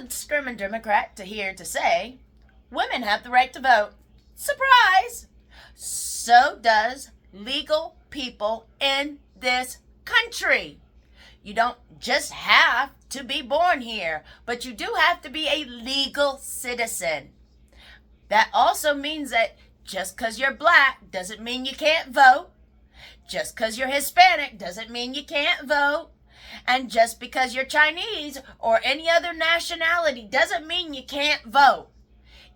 the Screaming Democrat here to say women have the right to vote. Surprise! So does legal people in this country. You don't just have to be born here, but you do have to be a legal citizen. That also means that just because you're black doesn't mean you can't vote. Just because you're Hispanic doesn't mean you can't vote. And just because you're Chinese or any other nationality doesn't mean you can't vote.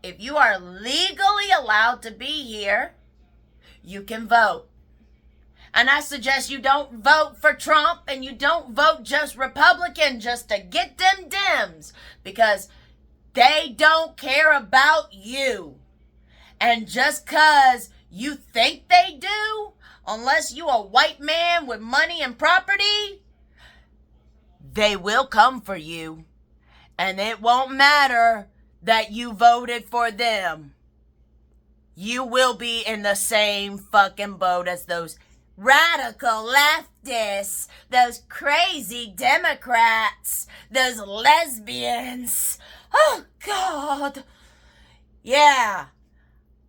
If you are legally allowed to be here, you can vote. And I suggest you don't vote for Trump and you don't vote just Republican just to get them Dems, because they don't care about you. And just because you think they do, unless you a white man with money and property, they will come for you. And it won't matter that you voted for them. You will be in the same fucking boat as those radical leftists, those crazy Democrats, those lesbians. Oh, God. Yeah.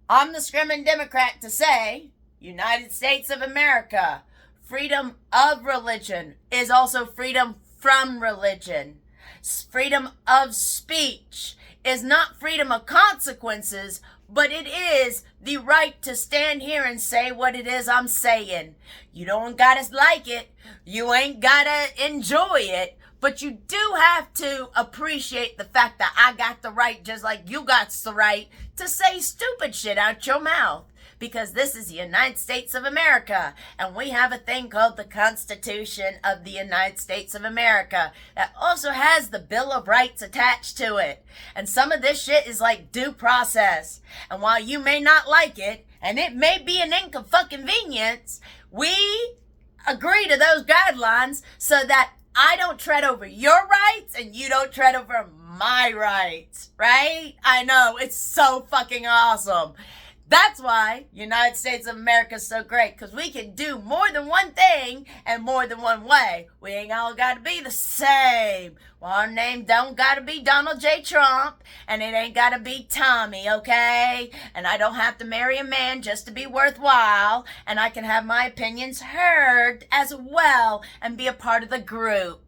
I'm the Screaming Democrat to say, United States of America, freedom of religion is also freedom from religion. Freedom of speech is not freedom of consequences, but it is the right to stand here and say what it is I'm saying. You don't gotta like it. You ain't gotta enjoy it. But you do have to appreciate the fact that I got the right, just like you got the right, to say stupid shit out your mouth. Because this is the United States of America, and we have a thing called the Constitution of the United States of America that also has the Bill of Rights attached to it. And some of this shit is like due process. And while you may not like it, and it may be an inconvenience, we agree to those guidelines so that I don't tread over your rights and you don't tread over my rights, right? I know, it's so fucking awesome. That's why United States of America is so great, because we can do more than one thing and more than one way. We ain't all got to be the same. Well, our name don't got to be Donald J. Trump, and it ain't got to be Tommy, okay? And I don't have to marry a man just to be worthwhile, and I can have my opinions heard as well and be a part of the group.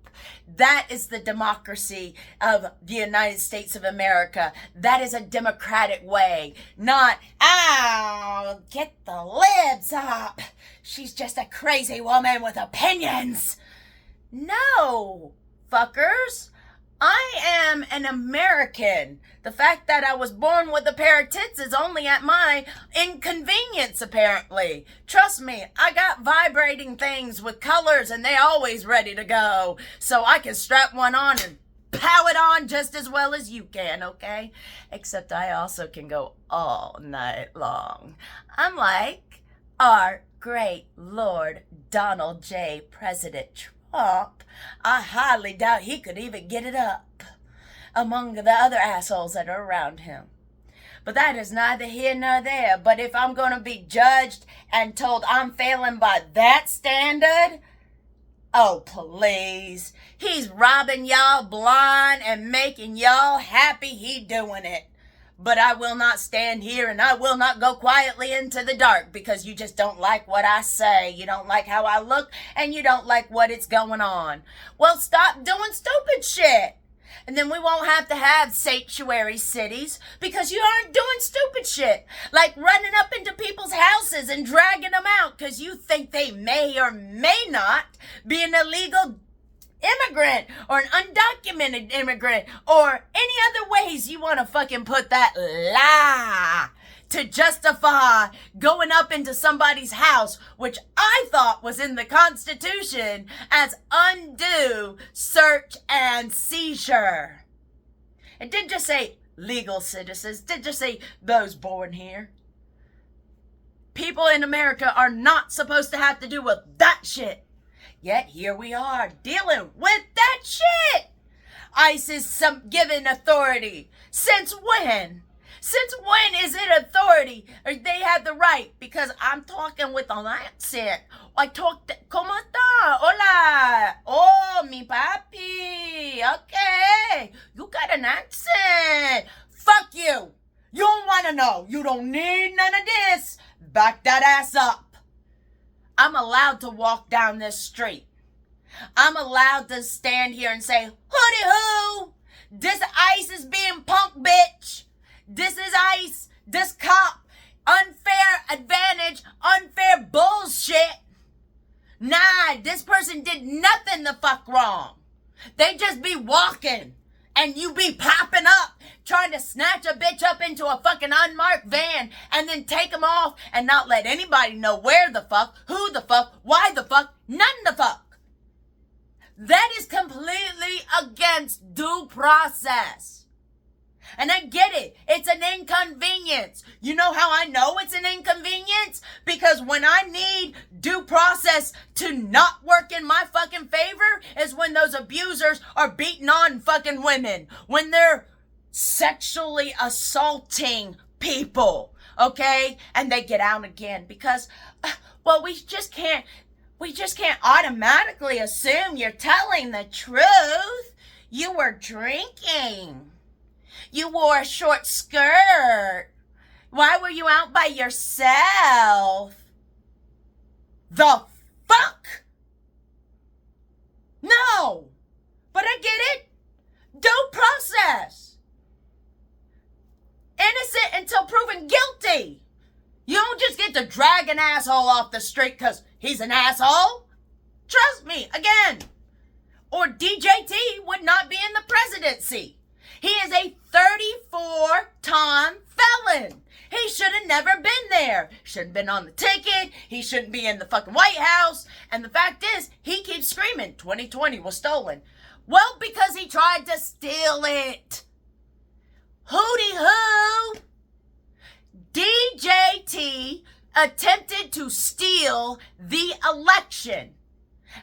That is the democracy of the United States of America. That is a democratic way. Not, get the libs up. She's just a crazy woman with opinions. No, fuckers. I am an American. The fact that I was born with a pair of tits is only at my inconvenience, apparently. Trust me, I got vibrating things with colors and they always ready to go. So I can strap one on and pow it on just as well as you can, okay? Except I also can go all night long. Unlike our great Lord Donald J. President Trump. I highly doubt he could even get it up among the other assholes that are around him. But that is neither here nor there. But if I'm going to be judged and told I'm failing by that standard, oh, please. He's robbing y'all blind and making y'all happy he doing it. But I will not stand here and I will not go quietly into the dark because you just don't like what I say. You don't like how I look and you don't like what is going on. Well, stop doing stupid shit. And then we won't have to have sanctuary cities because you aren't doing stupid shit. Like running up into people's houses and dragging them out because you think they may or may not be an illegal immigrant or an undocumented immigrant or any other ways you want to fucking put that lie to justify going up into somebody's house, which I thought was in the Constitution, as undue search and seizure. It didn't just say legal citizens, it didn't just say those born here. People in America are not supposed to have to do with that shit. Yet here we are dealing with that shit. ICE is given authority. Since when? Since when is it authority? Or they have the right? Because I'm talking with an accent. I talk, ¿cómo está? Hola. Oh, mi papi. Okay. hey, you got an accent. Fuck you. You don't want to know. You don't need none of this. Back that ass up. I'm allowed to walk down this street. I'm allowed to stand here and say, hooty hoo. This ICE is being punk, bitch. This is ICE. This cop. Unfair advantage. Unfair bullshit. Nah, this person did nothing the fuck wrong. They just be walking and you be popping up trying to snatch a bitch up into a fucking unmarked van and then take them off and not let anybody know where the fuck, who the fuck, why the fuck, none the fuck. That is completely against due process. And I get it. It's an inconvenience. You know how I know it's an inconvenience? Because when I need due process to not work in my fucking favor is when those abusers are beating on fucking women. When they're sexually assaulting people. Okay? And they get out again. Because, well, we just can't automatically assume you're telling the truth. You were drinking. You wore a short skirt. Why were you out by yourself? The fuck? No. But I get it. Due process. Innocent until proven guilty. You don't just get to drag an asshole off the street because he's an asshole. Trust me, again. Or DJT would not be in the presidency. He is a 34-time felon. He should have never been there. Shouldn't have been on the ticket. He shouldn't be in the fucking White House. And the fact is, he keeps screaming 2020 was stolen. Well, because he tried to steal it. Hooty hoo. DJT attempted to steal the election.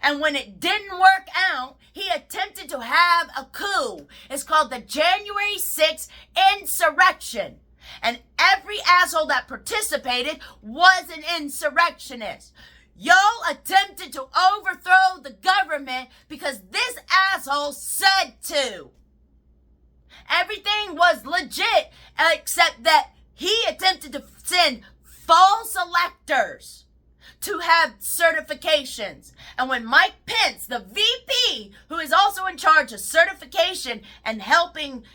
And when it didn't work out, he attempted to have a coup. It's called the January 6th insurrection. And every asshole that participated was an insurrectionist. Y'all attempted to overthrow the government because this asshole said to. Everything was legit except that he attempted to send false electors to have certifications. And when Mike Pence, the VP, who is also in charge of certification and helping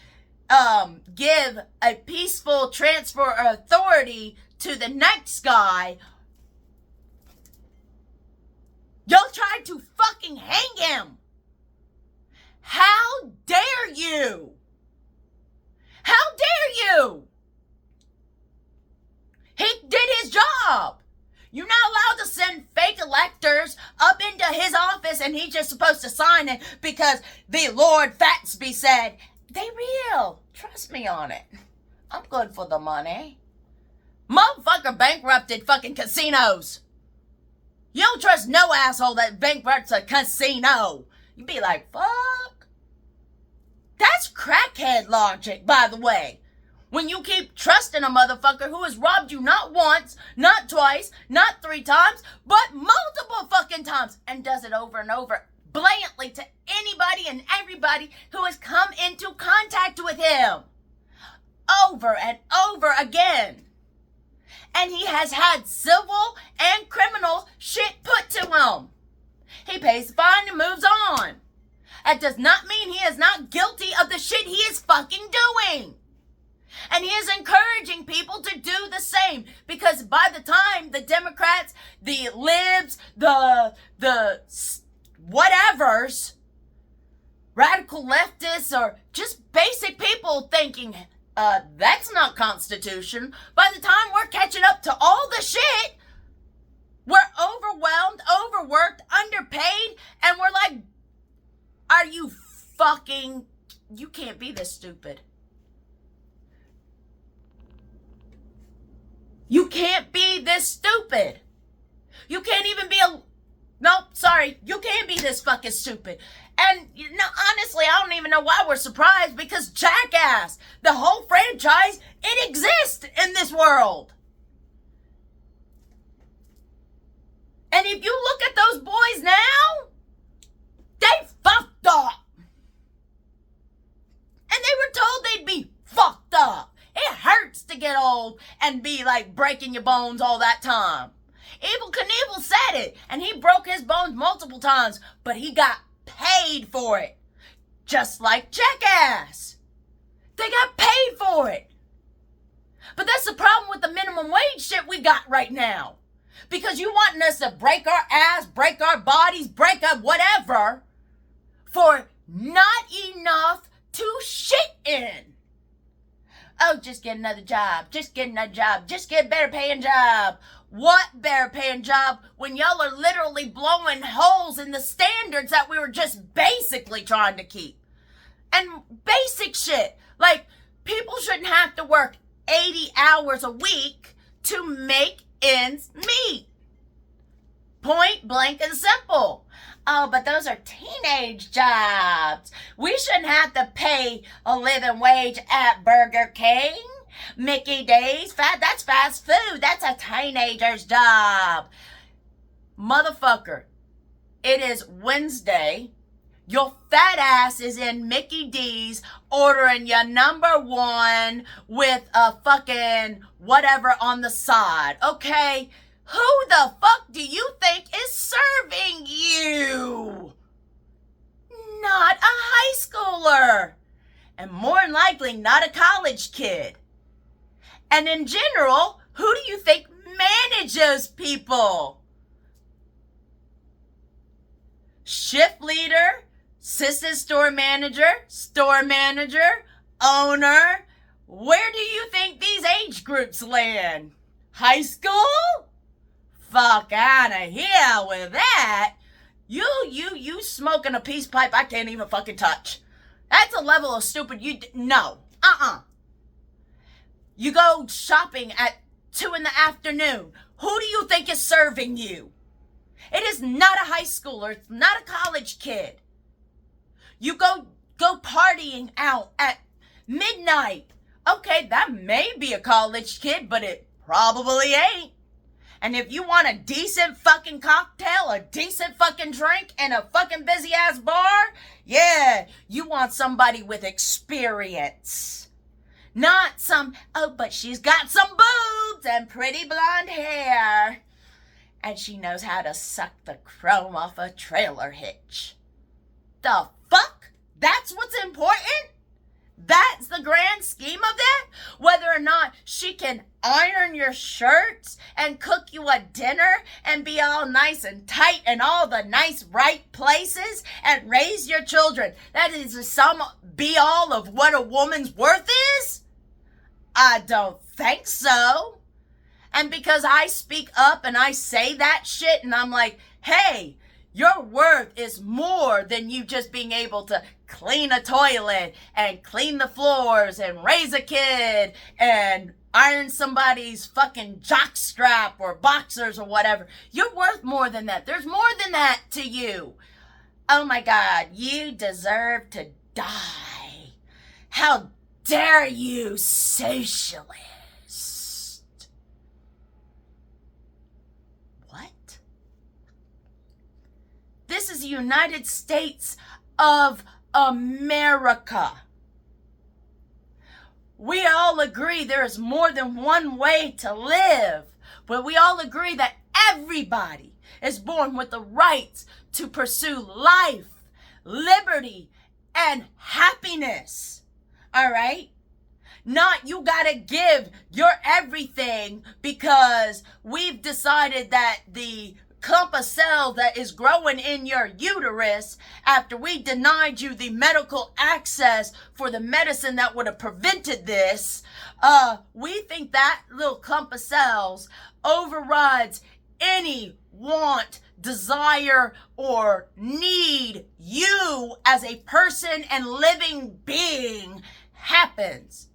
give a peaceful transfer of authority to the next guy, y'all tried to fucking hang him. How dare you? How dare you? He did his job. You're not allowed to send fake electors up into his office and he's just supposed to sign it because the Lord Fatsby said, they real. Trust me on it. I'm good for the money. Motherfucker bankrupted fucking casinos. You don't trust no asshole that bankrupts a casino. You'd be like, fuck. That's crackhead logic, by the way. When you keep trusting a motherfucker who has robbed you not once, not twice, not 3 times, but multiple fucking times, and does it over and over, blatantly to anybody and everybody who has come into contact with him. Over and over again. And he has had civil and criminal shit put to him. He pays the fine and moves on. That does not mean he is not guilty of the shit he is fucking doing. And he is encouraging people to do the same. Because by the time the Democrats, the libs, the whatevers, radical leftists, or just basic people thinking, that's not Constitution. By the time we're catching up to all the shit, we're overwhelmed, overworked, underpaid, and we're like, are you fucking, you can't be this stupid. You can't be this stupid. You can't even be you can't be this fucking stupid. And, honestly, I don't even know why we're surprised, because Jackass, the whole franchise, it exists in this world. And if you look at those boys now, they fucked up. get old and be like breaking your bones all that time. Evel Knievel said it, and he broke his bones multiple times, but he got paid for it. Just like Jackass. They got paid for it. But that's the problem with the minimum wage shit we got right now. Because you wanting us to break our ass, break our bodies, break up whatever for not enough to shit in. Oh, just get another job. Just get another job. Just get a better paying job. What better paying job when y'all are literally blowing holes in the standards that we were just basically trying to keep? And basic shit. Like, people shouldn't have to work 80 hours a week to make ends meet. Point blank and simple. Oh, but those are teenage jobs. We shouldn't have to pay a living wage at Burger King, Mickey D's. That's fast food. That's a teenager's job. Motherfucker, it is Wednesday. Your fat ass is in Mickey D's ordering your number one with a fucking whatever on the side, okay? Who the fuck do you think is serving you? Not a high schooler. And more than likely, not a college kid. And in general, who do you think manages people? Shift leader, assistant store manager, owner. Where do you think these age groups land? High school? Fuck out of here with that. You smoking a peace pipe I can't even fucking touch. That's a level of stupid no. You go shopping at 2 p.m. Who do you think is serving you? It is not a high schooler. It's not a college kid. You go partying out at midnight. Okay, that may be a college kid, but it probably ain't. And if you want a decent fucking cocktail, a decent fucking drink, and a fucking busy ass bar, yeah, you want somebody with experience. Not some, oh, but she's got some boobs and pretty blonde hair. And she knows how to suck the chrome off a trailer hitch. The fuck? That's what's important? That's the grand scheme of that? Whether or not she can iron your shirts and cook you a dinner and be all nice and tight in all the nice right places and raise your children. That is the sum be all of what a woman's worth is? I don't think so. And because I speak up and I say that shit and I'm like, hey, your worth is more than you just being able to clean a toilet and clean the floors and raise a kid and iron somebody's fucking jockstrap or boxers or whatever. You're worth more than that. There's more than that to you. Oh my God, you deserve to die. How dare you, socialist? What? This is the United States of America. We all agree there is more than one way to live, but we all agree that everybody is born with the right to pursue life, liberty, and happiness. All right? Not you gotta give your everything because we've decided that the clump of cell that is growing in your uterus after we denied you the medical access for the medicine that would have prevented this, we think that little clump of cells overrides any want, desire, or need you as a person and living being happens.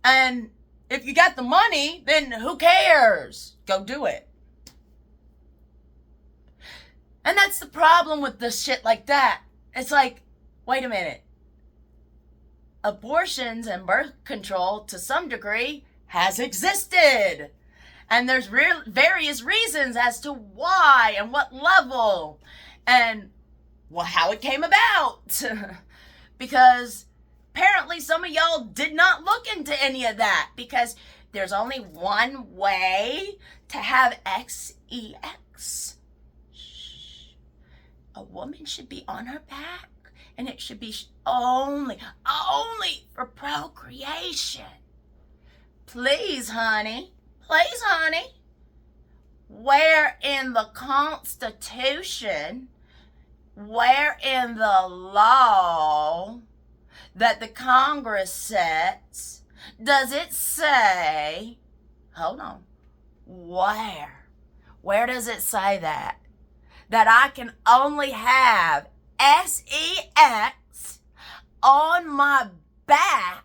And if you got the money, then who cares? Go do it. And that's the problem with this shit like that. It's like, wait a minute. Abortions and birth control, to some degree, has existed. And there's various reasons as to why and what level and how it came about. Because apparently some of y'all did not look into any of that, because there's only one way to have sex. A woman should be on her back, and it should be only for procreation. Please, honey. Where in the Constitution, where in the law that the Congress sets, does it say, hold on, where does it say that I can only have sex on my back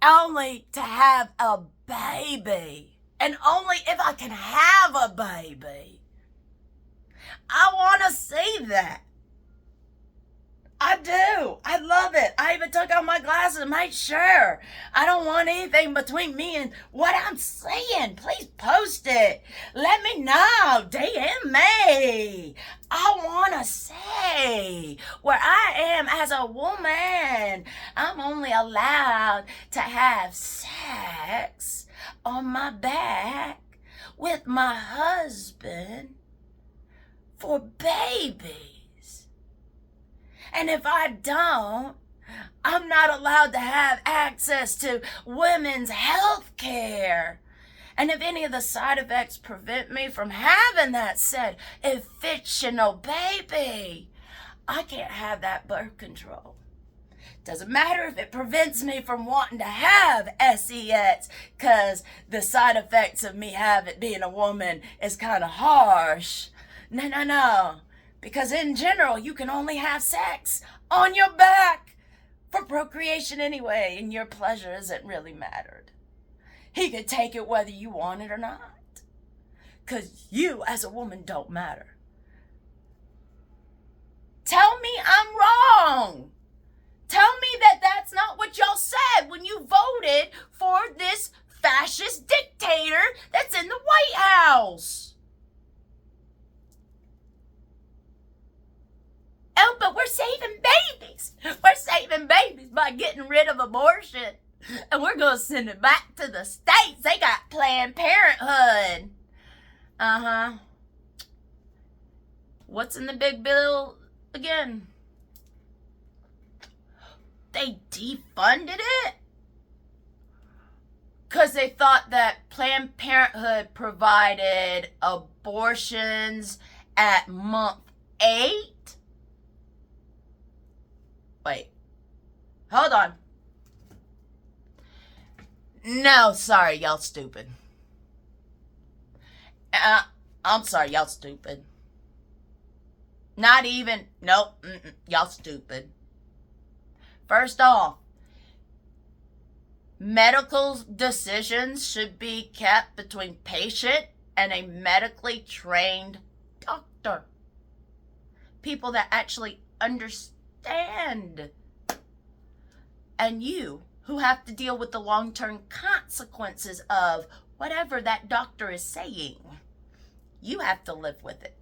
only to have a baby, and only if I can have a baby? I want to see that. I do. I love it. I even took out my glasses and made sure. I don't want anything between me and what I'm seeing. Please post it. Let me know. DM me. I want to see where I am as a woman. I'm only allowed to have sex on my back with my husband for babies. And if I don't, I'm not allowed to have access to women's health care. And if any of the side effects prevent me from having that said fictional baby, I can't have that birth control. Doesn't matter if it prevents me from wanting to have sex, because the side effects of me being a woman is kind of harsh. No. Because in general, you can only have sex on your back for procreation anyway, and your pleasure isn't really mattered. He could take it whether you want it or not, because you as a woman don't matter. Tell me I'm wrong. Tell me that that's not what y'all said when you voted for this fascist dictator that's in the White House. Oh, but we're saving babies. We're saving babies by getting rid of abortion. And we're going to send it back to the states. They got Planned Parenthood. What's in the big bill again? They defunded it? Because they thought that Planned Parenthood provided abortions at month 8? Wait, hold on. No, sorry, y'all stupid. I'm sorry, y'all stupid. Not even, nope, y'all stupid. First off, medical decisions should be kept between patient and a medically trained doctor. People that actually understand. And you, who have to deal with the long-term consequences of whatever that doctor is saying, you have to live with it.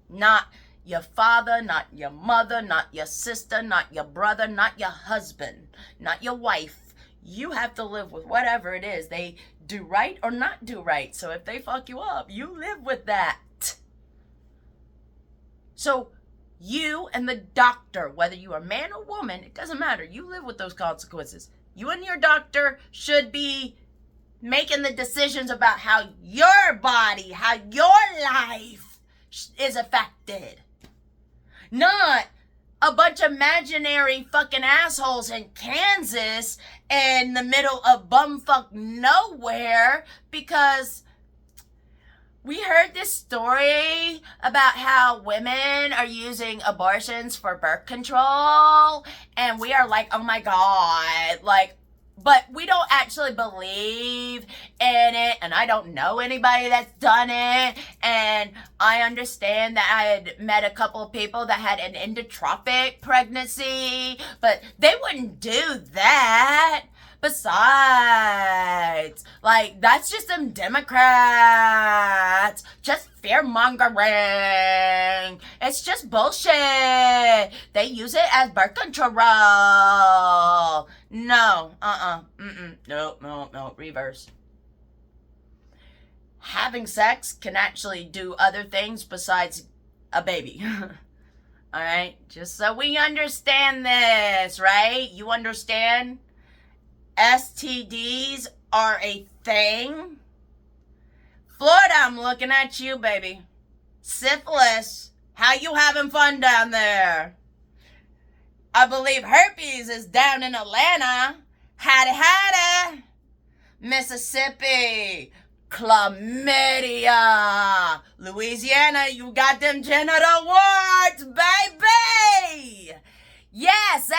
Not your father, not your mother, not your sister, not your brother, not your husband, not your wife. You have to live with whatever it is they do right or not do right. So if they fuck you up, you live with that. So you and the doctor, whether you are man or woman, it doesn't matter. You live with those consequences. You and your doctor should be making the decisions about how your body, how your life is affected. Not a bunch of imaginary fucking assholes in Kansas in the middle of bumfuck nowhere, because we heard this story about how women are using abortions for birth control, and we are like, oh my God, like, but we don't actually believe in it, and I don't know anybody that's done it, and I understand that I had met a couple of people that had an endotropic pregnancy, but they wouldn't do that. Besides, like, that's just them Democrats just fear-mongering. It's just bullshit. They use it as birth control. No, no, reverse. Having sex can actually do other things besides a baby. All right? Just so we understand this, right? You understand? STDs are a thing. Florida, I'm looking at you, baby. Syphilis. How you having fun down there? I believe herpes is down in Atlanta. Hattie. Mississippi. Chlamydia. Louisiana, you got them genital warts, baby. Yes,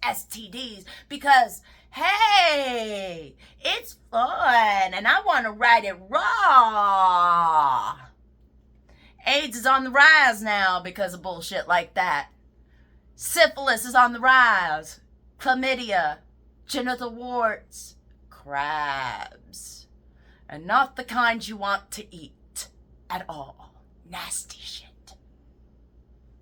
STDs. Because, hey, it's fun and I want to right it raw. AIDS is on the rise now because of bullshit like that. Syphilis is on the rise. Chlamydia, genital warts, crabs. And not the kind you want to eat at all. Nasty shit.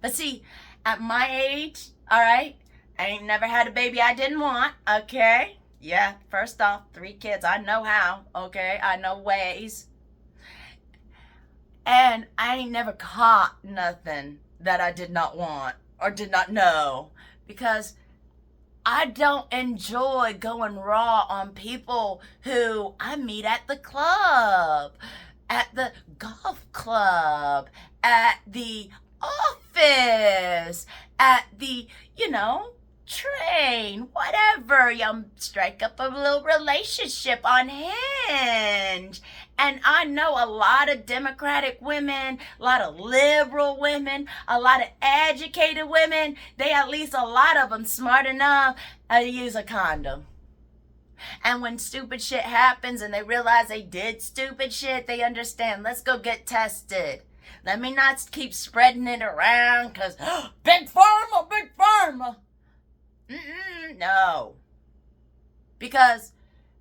But see, at my age, all right, I ain't never had a baby I didn't want, okay? Yeah, first off, 3 kids. I know how, okay? I know ways. And I ain't never caught nothing that I did not want or did not know. Because I don't enjoy going raw on people who I meet at the club, at the golf club, at the office, at the, train, whatever. You strike up a little relationship on Hinge. And I know a lot of Democratic women, a lot of liberal women, a lot of educated women. At least a lot of them smart enough to use a condom. And when stupid shit happens and they realize they did stupid shit, they understand, let's go get tested. Let me not keep spreading it around because big pharma. No. Because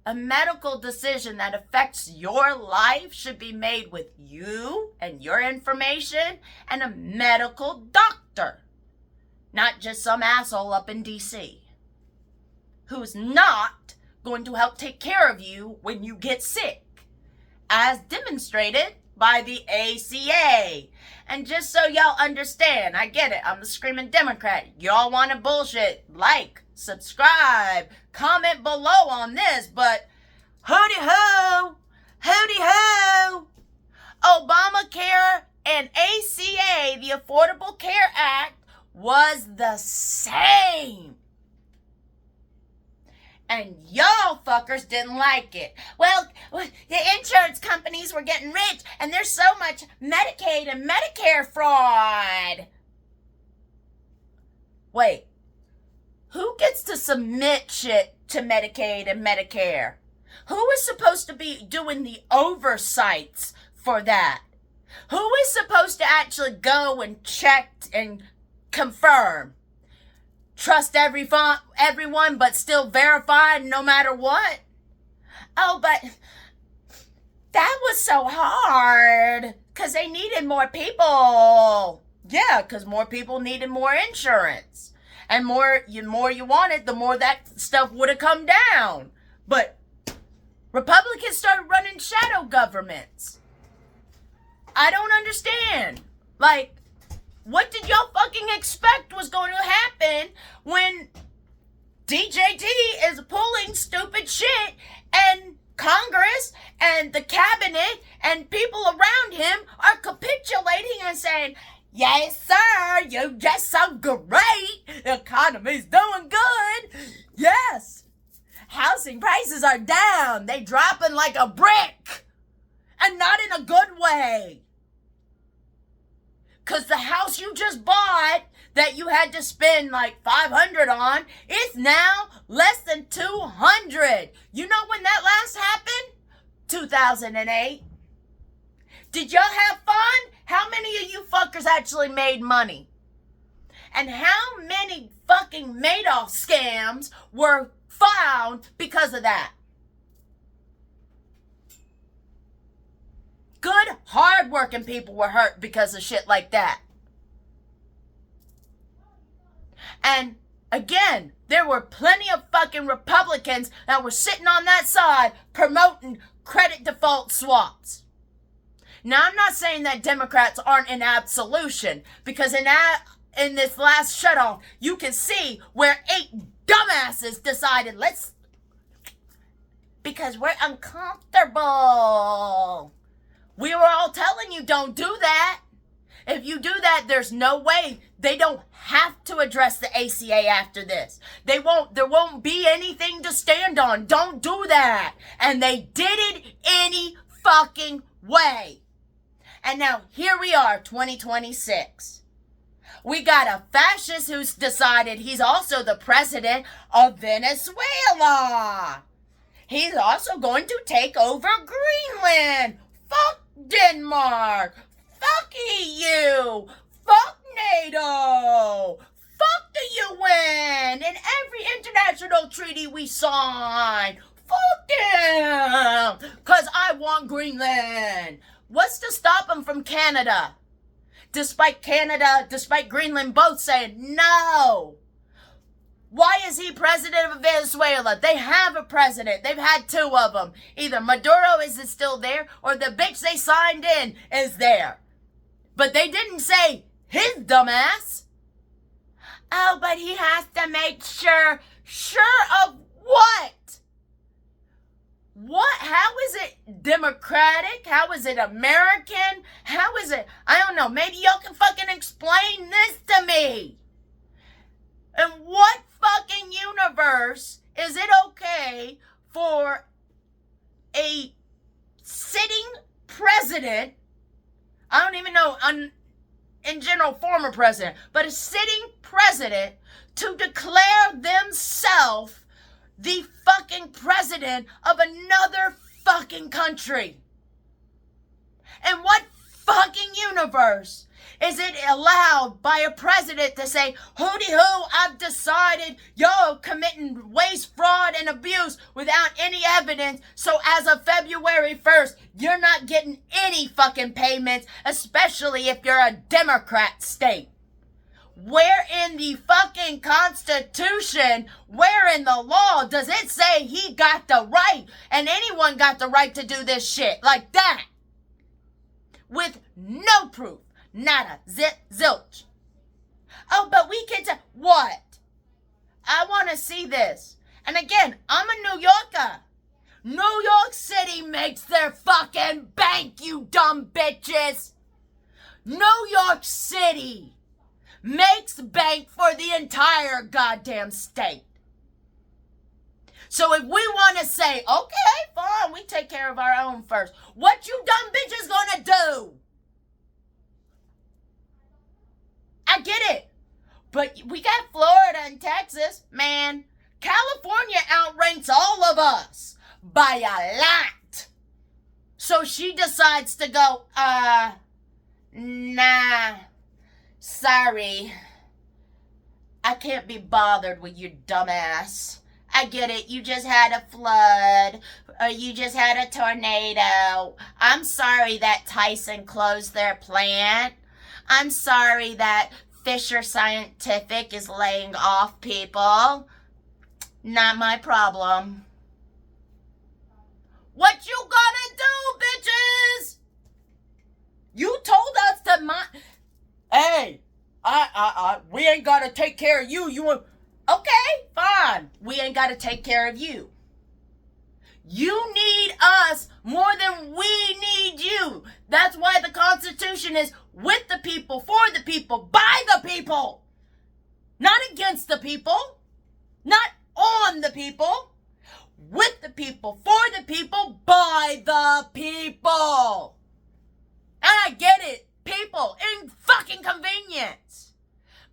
a medical decision that affects your life should be made with you and your information and a medical doctor. Not just some asshole up in D.C. who's not going to help take care of you when you get sick, as demonstrated by the ACA. And just so y'all understand, I get it, I'm the screaming Democrat. Y'all wanted bullshit. Like, subscribe, comment below on this, but hooty ho, Obamacare and ACA, the Affordable Care Act, was the same. And y'all fuckers didn't like it. Well, the insurance companies were getting rich, and there's so much Medicaid and Medicare fraud. Wait, who gets to submit shit to Medicaid and Medicare? Who is supposed to be doing the oversights for that? Who is supposed to actually go and check and confirm? Trust everyone, but still verify no matter what? Oh, but that was so hard because they needed more people. Yeah, because more people needed more insurance. And more you wanted, the more that stuff would have come down. But Republicans started running shadow governments. I don't understand. Like, what did y'all fucking expect was going to happen when DJT is pulling stupid shit and Congress and the cabinet and people around him are capitulating and saying, yes, sir, you're just so great. The economy's doing good. Yes. Housing prices are down. They dropping like a brick. And not in a good way. Because the house you just bought that you had to spend like $500 on, it's now less than $200. You know when that last happened? 2008. Did y'all have fun? How many of you fuckers actually made money? And how many fucking Madoff scams were found because of that? Good, hard-working people were hurt because of shit like that. And again, there were plenty of fucking Republicans that were sitting on that side promoting credit default swaps. Now, I'm not saying that Democrats aren't in absolution, because in this last shutoff, you can see where 8 dumbasses decided, because we're uncomfortable. We were all telling you, don't do that. If you do that, there's no way. They don't have to address the ACA after this. There won't be anything to stand on. Don't do that. And they did it any fucking way. And now here we are, 2026. We got a fascist who's decided he's also the president of Venezuela. He's also going to take over Greenland. Fuck Denmark. Fuck EU. Fuck NATO. Fuck the UN and every international treaty we sign. Fuck them. Because I want Greenland. What's to stop them from Canada? Despite Greenland both saying no. Why is he president of Venezuela? They have a president. They've had 2 of them. Either Maduro is still there or the bitch they signed in is there. But they didn't say his dumbass. Oh, but he has to make sure. Sure of what? What? How is it democratic? How is it American? How is it? I don't know. Maybe y'all can fucking explain this to me. In what fucking universe is it okay for a sitting president, I don't even know, in general, former president, but a sitting president to declare themselves the fucking president of another fucking country? In what fucking universe is it allowed by a president to say, hooty hoo, I've decided y'all committing waste, fraud, and abuse without any evidence, so as of February 1st, you're not getting any fucking payments, especially if you're a Democrat state? Where in the fucking Constitution, where in the law does it say he got the right and anyone got the right to do this shit like that? With no proof. Nada. Zilch. Oh, but we can tell. What? I want to see this. And again, I'm a New Yorker. New York City makes their fucking bank, you dumb bitches. New York City makes bank for the entire goddamn state. So if we want to say, okay, fine, we take care of our own first, what you dumb bitches gonna do? I get it. But we got Florida and Texas, man. California outranks all of us by a lot. So she decides to go, nah, sorry. I can't be bothered with your dumbass. I get it. You just had a flood, or you just had a tornado. I'm sorry that Tyson closed their plant. I'm sorry that Fisher Scientific is laying off people. Not my problem. What you gonna do, bitches? You told us to Hey, we ain't gotta take care of you. Okay, fine. We ain't gotta take care of you. You need us more than we need you. That's why the Constitution is with the people, for the people, by the people. Not against the people. Not on the people. With the people, for the people, by the people. And I get it. People, in fucking convenience.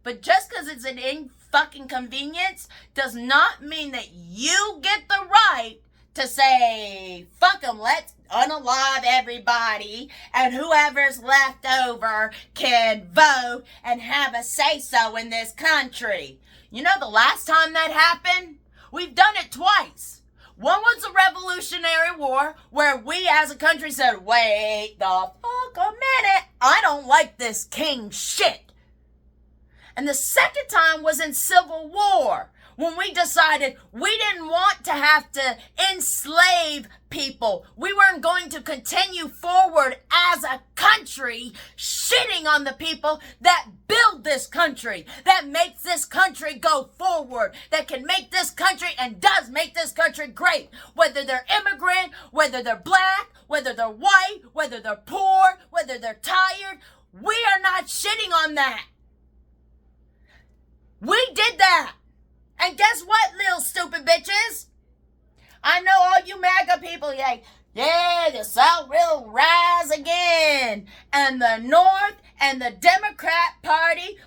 But just because it's an in fucking convenience does not mean that you get the right to say, fuck them, let's unalive everybody, and whoever's left over can vote and have a say-so in this country. You know the last time that happened? We've done it twice. One was the Revolutionary War, where we as a country said, wait the fuck a minute, I don't like this king shit. And the second time was in Civil War, when we decided we didn't want to have to enslave people. We weren't going to continue forward as a country shitting on the people that build this country, that makes this country go forward, that can make this country and does make this country great. Whether they're immigrant, whether they're black, whether they're white, whether they're poor, whether they're tired, we are not shitting on that. We did that. And guess what, little stupid bitches? I know all you MAGA people, yeah, the South will rise again. And the North and the Democrat Party,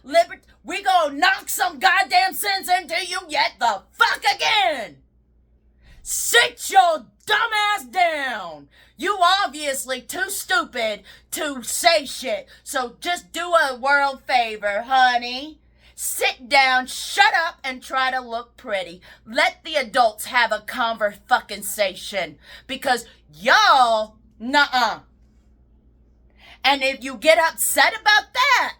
we gonna knock some goddamn sense into you yet the fuck again. Sit your dumb ass down. You obviously too stupid to say shit. So just do a world favor, honey. Sit down, shut up, and try to look pretty. Let the adults have a conversation. Because y'all, nuh-uh. And if you get upset about that,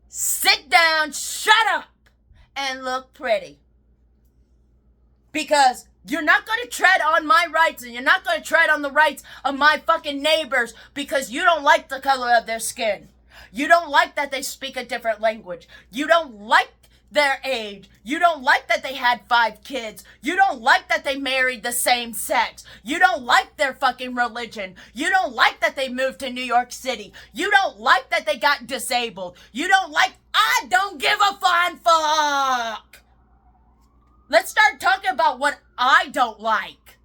sit down, shut up, and look pretty. Because you're not going to tread on my rights, and you're not going to tread on the rights of my fucking neighbors because you don't like the color of their skin. You don't like that they speak a different language. You don't like their age. You don't like that they had 5 kids. You don't like that they married the same sex. You don't like their fucking religion. You don't like that they moved to New York City. You don't like that they got disabled. You don't like, I don't give a flying fuck. Let's start talking about what I don't like.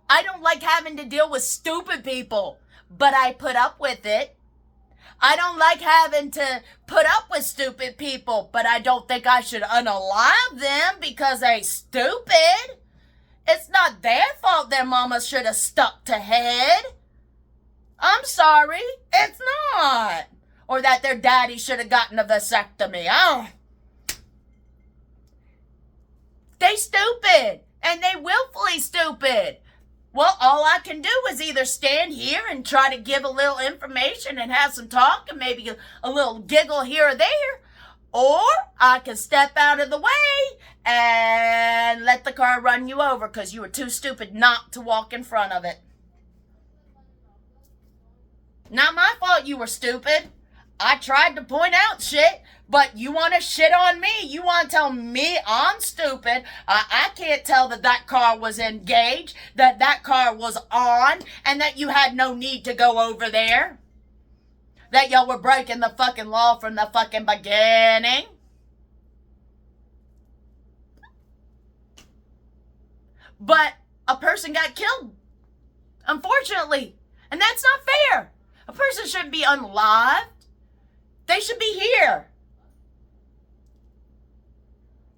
I don't like having to deal with stupid people, but I put up with it. I don't like having to put up with stupid people, but I don't think I should unalive them because they stupid. It's not their fault their mama should have stuck to head. I'm sorry, it's not. Or that their daddy should have gotten a vasectomy. Oh. They stupid, and they willfully stupid. Well, all I can do is either stand here and try to give a little information and have some talk and maybe a little giggle here or there, or I can step out of the way and let the car run you over because you were too stupid not to walk in front of it. Not my fault you were stupid. I tried to point out shit, but you want to shit on me. You want to tell me I'm stupid. I can't tell that car was engaged, that car was on, and that you had no need to go over there. That y'all were breaking the fucking law from the fucking beginning. But a person got killed, unfortunately, and that's not fair. A person shouldn't be unalived. They should be here.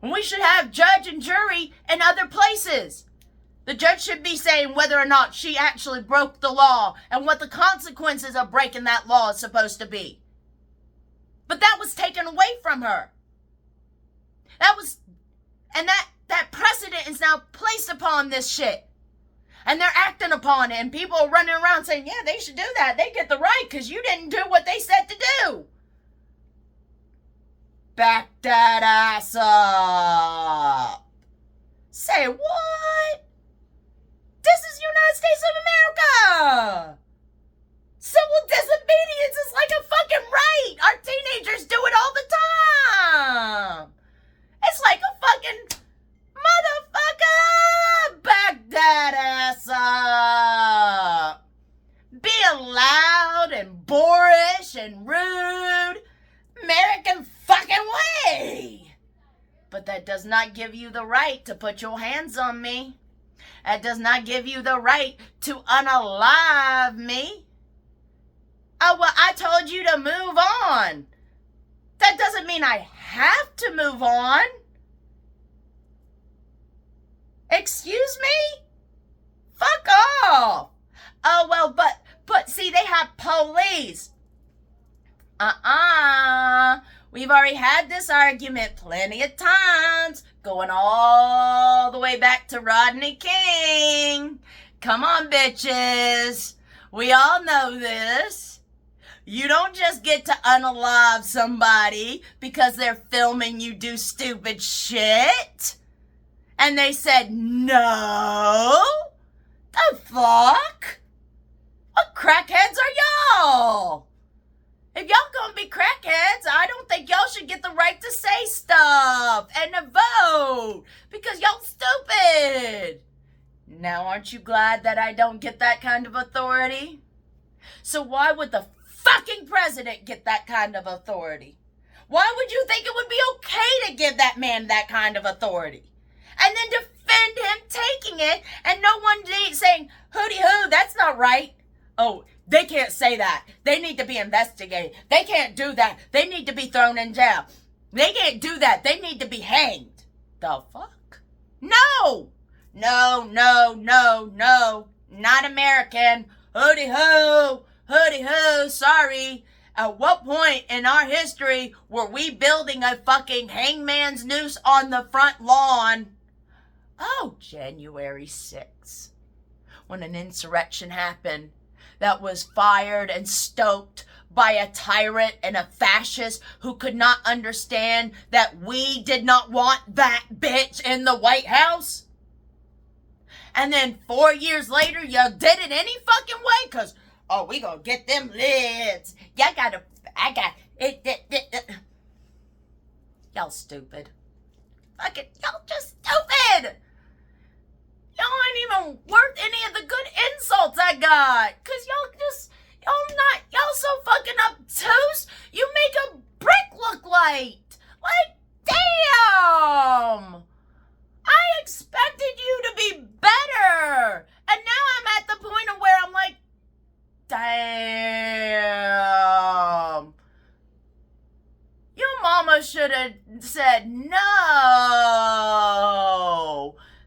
We should have judge and jury in other places. The judge should be saying whether or not she actually broke the law and what the consequences of breaking that law is supposed to be. But that was taken away from her. That precedent is now placed upon this shit. And they're acting upon it, and people are running around saying, yeah, they should do that. They get the right because you didn't do what they said to do. Back that ass up. Say what? This is United States of America. Civil disobedience is like a fucking right. Our teenagers do it all the time. It's like a fucking motherfucker. Back that ass up. Being loud and boorish and rude. American fucking way. But that does not give you the right to put your hands on me. That does not give you the right to unalive me. Oh, well, I told you to move on. That doesn't mean I have to move on. Excuse me? off. Oh, well, but see, they have police. We've already had this argument plenty of times, going all the way back to Rodney King. Come on, bitches. We all know this. You don't just get to unalive somebody because they're filming you do stupid shit. And they said, no. The fuck? What crackheads are y'all? If y'all gonna be crackheads, I don't think y'all should get the right to say stuff and to vote because y'all stupid. Now, aren't you glad that I don't get that kind of authority? So why would the fucking president get that kind of authority? Why would you think it would be okay to give that man that kind of authority? And then defend him taking it and no one saying, hooty hoo, that's not right. Oh, they can't say that. They need to be investigated. They can't do that. They need to be thrown in jail. They can't do that. They need to be hanged. The fuck? No. No, no, no, no. Not American. Hooty hoo. Hooty hoo. Sorry. At what point in our history were we building a fucking hangman's noose on the front lawn? Oh, January 6th. When an insurrection happened that was fired and stoked by a tyrant and a fascist who could not understand that we did not want that bitch in the White House. And then 4 years later, you did it any fucking way because, oh, we gonna get them lids. I got it. Y'all stupid. Fucking, y'all just stupid. Y'all ain't even worth any of the good insults I got. Cause y'all so fucking obtuse. You make a brick look light. Like, damn. I expected you to be better. And now I'm at the point of where I'm like, damn. Your mama should have said no.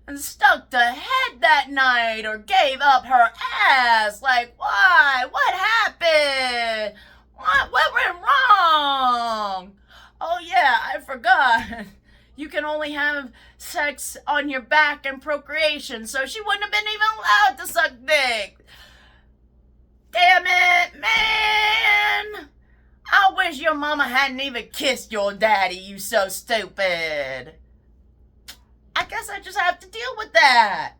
And stuck to head that night or gave up her ass. Like, why? What happened? What went wrong? Oh, yeah, I forgot. You can only have sex on your back and procreation, so she wouldn't have been even allowed to suck dick. Damn it, man. I wish your mama hadn't even kissed your daddy, you so stupid. I guess I just have to deal with that.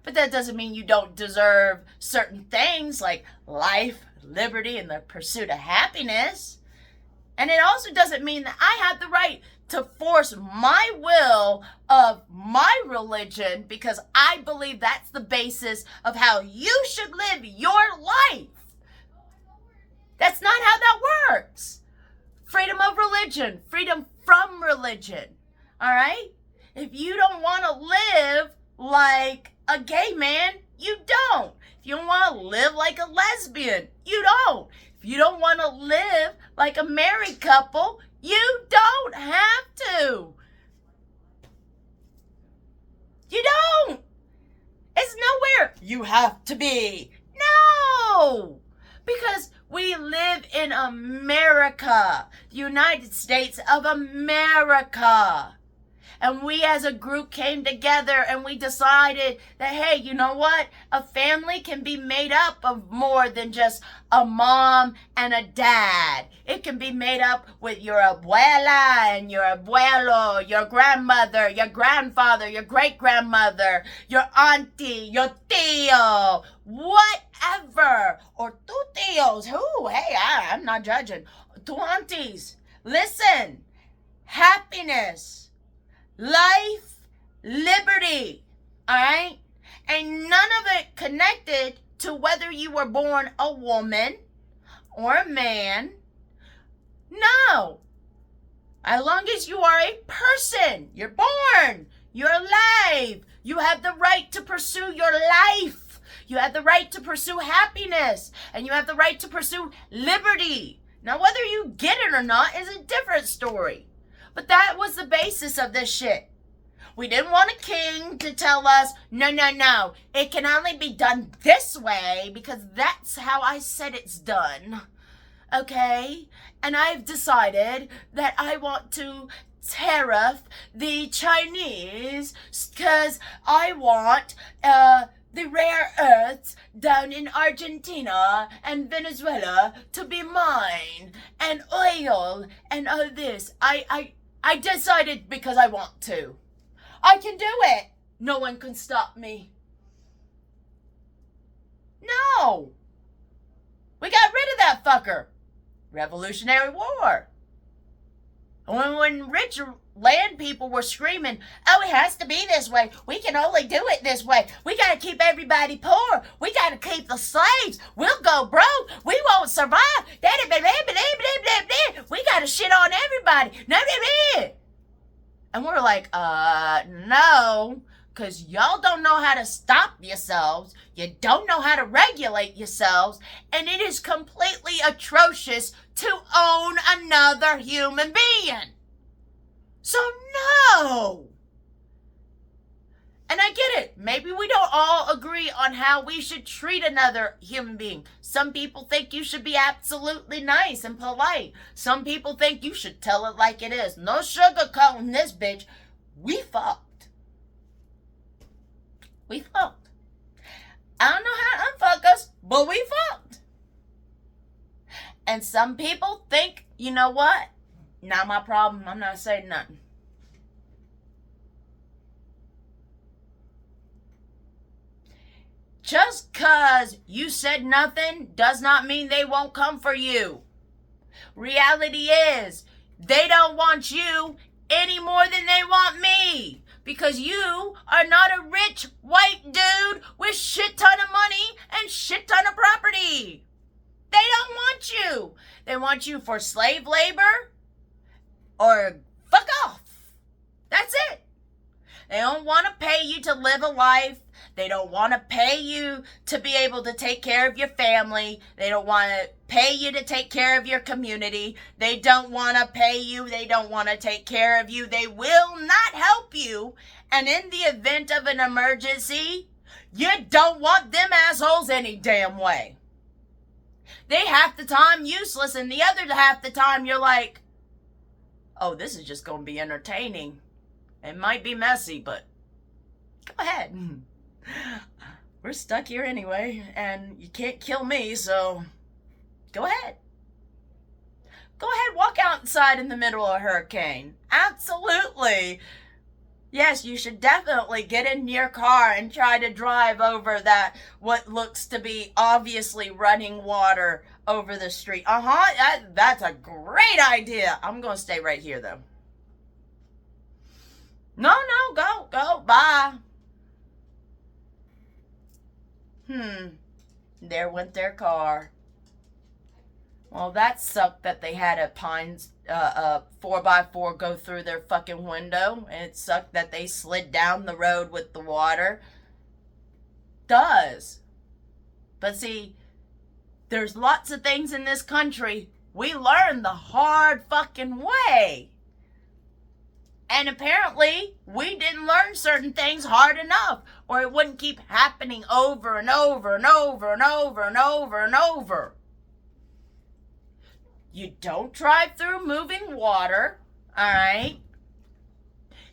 But that doesn't mean you don't deserve certain things like life, liberty, and the pursuit of happiness. And it also doesn't mean that I have the right to force my will of my religion because I believe that's the basis of how you should live your life. That's not how that works. Freedom of religion, freedom from religion. All right? If you don't want to live like a gay man, you don't. If you don't want to live like a lesbian, you don't. If you don't want to live like a married couple, you don't have to. You don't. It's nowhere you have to be. No. Because we live in America, the United States of America. And we as a group came together and we decided that, hey, you know what? A family can be made up of more than just a mom and a dad. It can be made up with your abuela and your abuelo, your grandmother, your grandfather, your great-grandmother, your auntie, your tío, whatever. Or tu tíos. Who? Hey, I'm not judging. Tu aunties. Listen. Happiness. Life, liberty, all right? Ain't none of it connected to whether you were born a woman or a man. No. As long as you are a person, you're born, you're alive, you have the right to pursue your life. You have the right to pursue happiness, and you have the right to pursue liberty. Now, whether you get it or not is a different story. But that was the basis of this shit. We didn't want a king to tell us, no, no, no, it can only be done this way because that's how I said it's done. Okay? And I've decided that I want to tariff the Chinese because I want the rare earths down in Argentina and Venezuela to be mine, and oil and all this. I decided because I want to. I can do it. No one can stop me. No. We got rid of that fucker. Revolutionary War. When rich land people were screaming, oh, it has to be this way. We can only do it this way. We got to keep everybody poor. We got to keep the slaves. We'll go broke. We won't survive. We got to shit on everybody. And we're like, no, because y'all don't know how to stop yourselves. You don't know how to regulate yourselves. And it is completely atrocious to own another human being. So no. And I get it. Maybe we don't all agree on how we should treat another human being. Some people think you should be absolutely nice and polite. Some people think you should tell it like it is. No sugarcoating this bitch. We fucked. We fucked. I don't know how to unfuck us, but we fucked. And some people think, you know what? Not my problem. I'm not saying nothing. Just because you said nothing does not mean they won't come for you. Reality is, they don't want you any more than they want me. Because you are not a rich white dude with shit ton of money and shit ton of property. They don't want you. They want you for slave labor or fuck off. That's it. They don't want to pay you to live a life. They don't want to pay you to be able to take care of your family. They don't want to pay you to take care of your community. They don't want to pay you. They don't want to take care of you. They will not help you. And in the event of an emergency, you don't want them assholes any damn way. They half the time useless, and the other half the time you're like, oh, this is just going to be entertaining. It might be messy, but go ahead. We're stuck here anyway, and you can't kill me, so go ahead. Go ahead, walk outside in the middle of a hurricane. Absolutely. Yes, you should definitely get in your car and try to drive over that, what looks to be obviously running water over the street. That's a great idea. I'm going to stay right here, though. No, go, bye. There went their car. Well, that sucked that they had a 4x4 go through their fucking window. And it sucked that they slid down the road with the water. Does. But see, there's lots of things in this country we learn the hard fucking way. And apparently, we didn't learn certain things hard enough, or it wouldn't keep happening over and over and over and over and over and over. You don't drive through moving water, all right?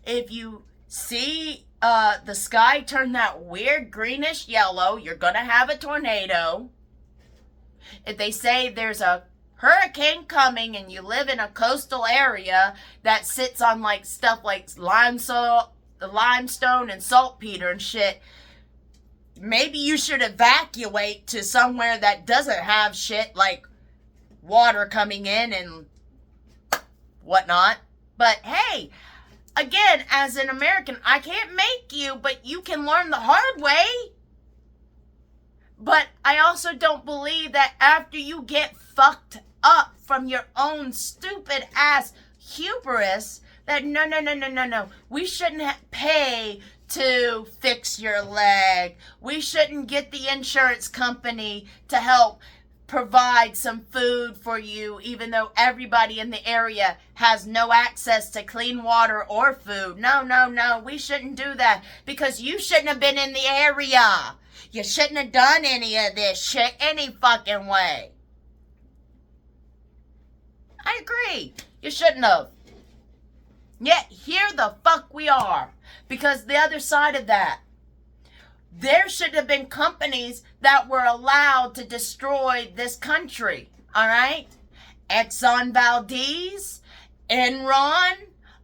If you see the sky turn that weird greenish yellow, you're going to have a tornado. If they say there's a hurricane coming and you live in a coastal area that sits on like stuff like limestone and saltpeter and shit, maybe you should evacuate to somewhere that doesn't have shit like water coming in and whatnot. But hey, again, as an American, I can't make you, but you can learn the hard way. But I also don't believe that after you get fucked up from your own stupid ass hubris, that no. We shouldn't pay to fix your leg. We shouldn't get the insurance company to help provide some food for you, even though everybody in the area has no access to clean water or food. No, we shouldn't do that, because you shouldn't have been in the area. You shouldn't have done any of this shit any fucking way. I agree. You shouldn't have. Yet here the fuck we are. Because the other side of that, there should have been companies that were allowed to destroy this country. All right? Exxon Valdez, Enron,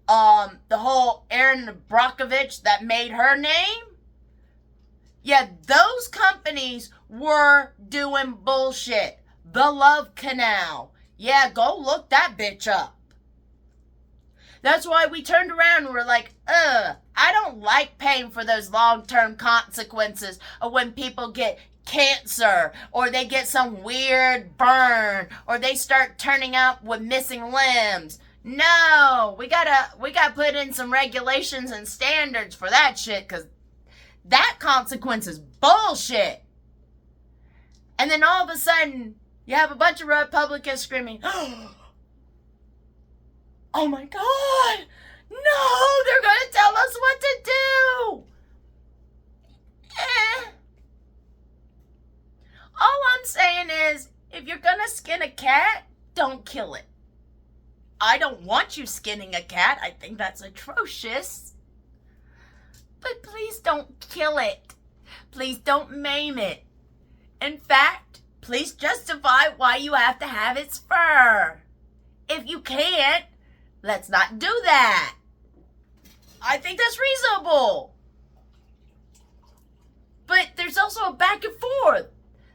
the whole Erin Brockovich that made her name. Yeah, those companies were doing bullshit. The Love Canal. Yeah, go look that bitch up. That's why we turned around and were like, I don't like paying for those long-term consequences of when people get cancer, or they get some weird burn, or they start turning out with missing limbs. No, we gotta put in some regulations and standards for that shit, because that consequence is bullshit. And then all of a sudden, you have a bunch of Republicans screaming, oh my God, no, they're going to tell us what to do. All I'm saying is, if you're going to skin a cat, don't kill it. I don't want you skinning a cat. I think that's atrocious. But please don't kill it. Please don't maim it. In fact, please justify why you have to have its fur. If you can't, let's not do that. I think that's reasonable. But there's also a back and forth.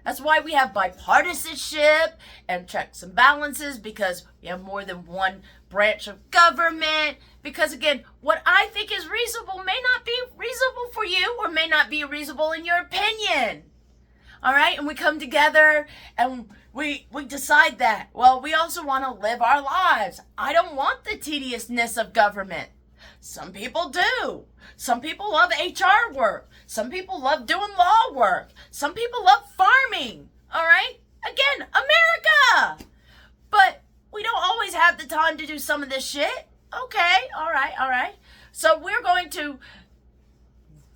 That's why we have bipartisanship and checks and balances, because we have more than one branch of government. Because again, what I think is reasonable may not be reasonable for you, or may not be reasonable in your opinion. All right? And we come together and we decide that. Well, we also want to live our lives. I don't want the tediousness of government. Some people do. Some people love HR work. Some people love doing law work. Some people love farming. All right? Again, America. But we don't always have the time to do some of this shit. Okay, all right. So we're going to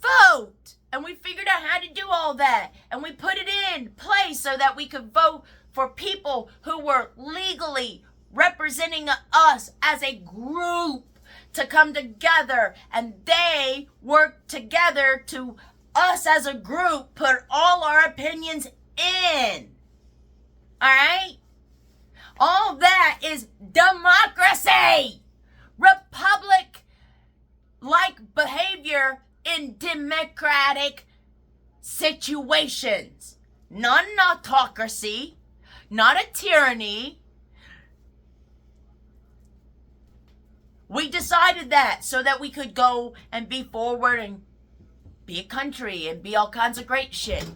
vote. And we figured out how to do all that. And we put it in place so that we could vote for people who were legally representing us as a group to come together. And they worked together to us as a group put all our opinions in. All right? All that is democracy. Republic-like behavior in democratic situations. Not an autocracy, not a tyranny. We decided that so that we could go and be forward and be a country and be all kinds of great shit.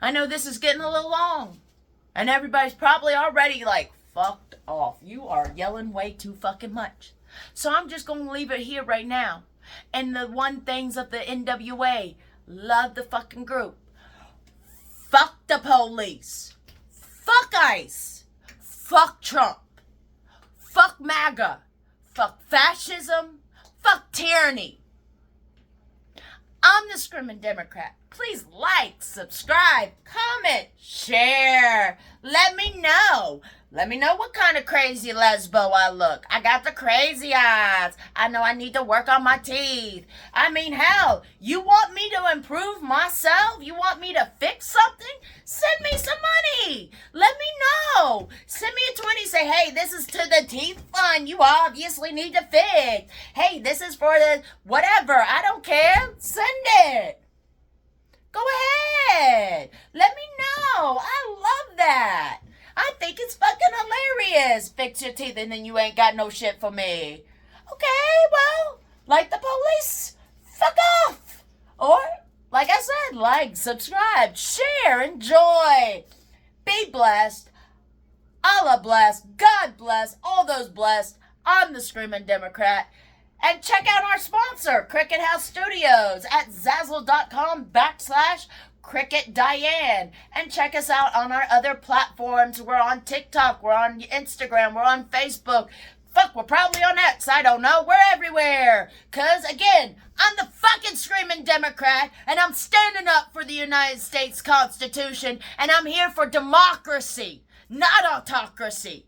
I know this is getting a little long, and everybody's probably already like, fucked off. You are yelling way too fucking much. So I'm just going to leave it here right now. And the one things of the NWA, love the fucking group. Fuck the police. Fuck ICE. Fuck Trump. Fuck MAGA. Fuck fascism. Fuck tyranny. I'm the Screaming Democrat. Please like, subscribe, comment, share. Let me know. Let me know what kind of crazy lesbo I look. I got the crazy eyes. I know I need to work on my teeth. I mean, hell, you want me to improve myself? You want me to fix something? Send me some money. Let me know. Send me a 20. Say, hey, this is to the teeth fund you obviously need to fix. Hey, this is for the whatever. I don't care. Send it. Go ahead. Let me know. I love that. I think it's fucking hilarious. Fix your teeth and then you ain't got no shit for me. Okay, well, like the police, fuck off. Or, like I said, like, subscribe, share, enjoy. Be blessed. Allah bless. God bless. All those blessed. I'm the Screaming Democrat. And check out our sponsor, Cricket House Studios, at Zazzle.com/Cricket Diane. And check us out on our other platforms. We're on TikTok, we're on Instagram, we're on Facebook. Fuck, we're probably on X, I don't know. We're everywhere. Because, again, I'm the fucking screaming Democrat, and I'm standing up for the United States Constitution, and I'm here for democracy, not autocracy.